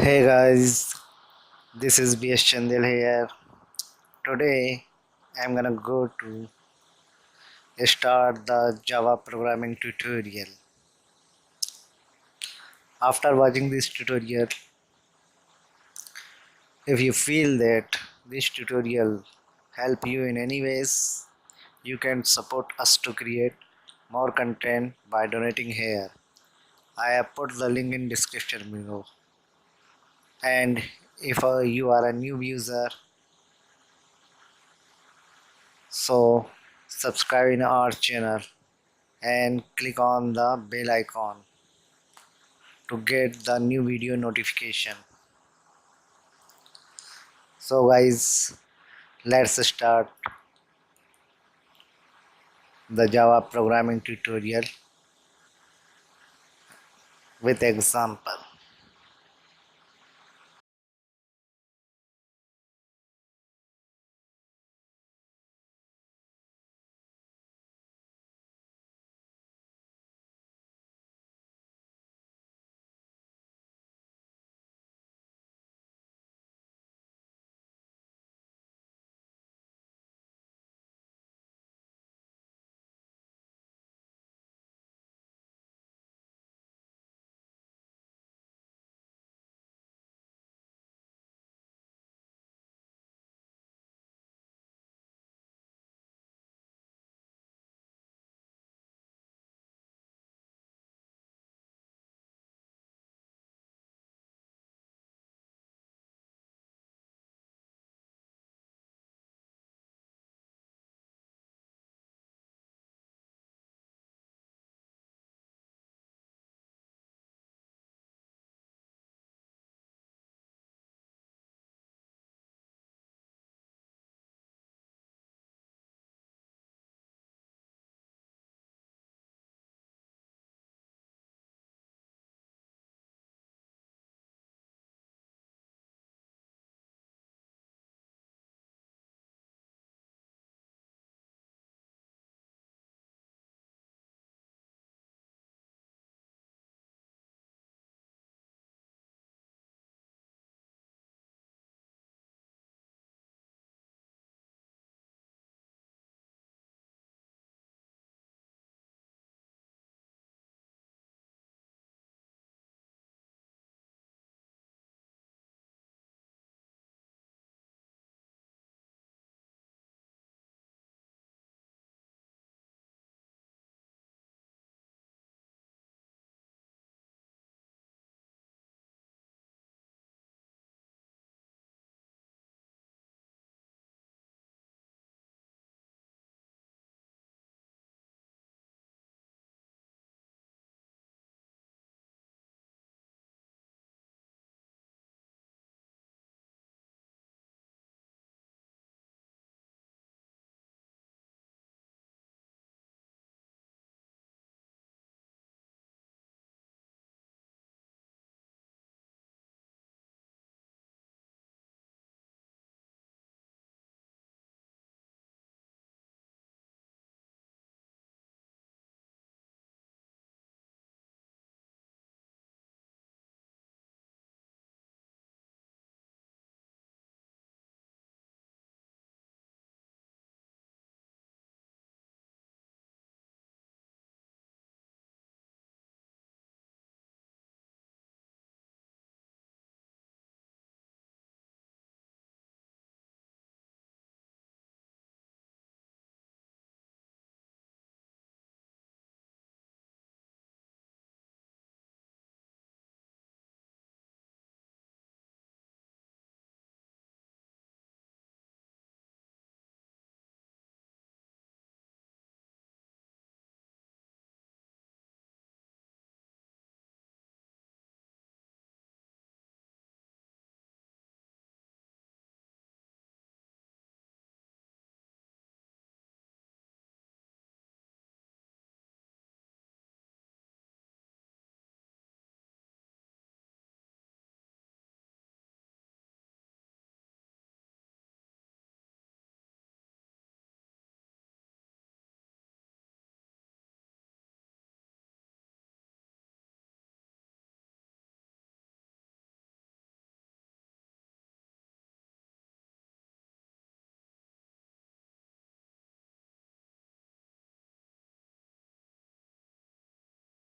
Hey guys, this is BS Chandil here. Today I'm gonna go to start the Java programming tutorial. After watching this tutorial, if you feel that this tutorial help you in any ways, you can support us to create more content by donating here. I have put the link in description below. And if you are a new user, so subscribe in our channel and click on the bell icon to get the new video notification. So guys, let's start the Java programming tutorial with example.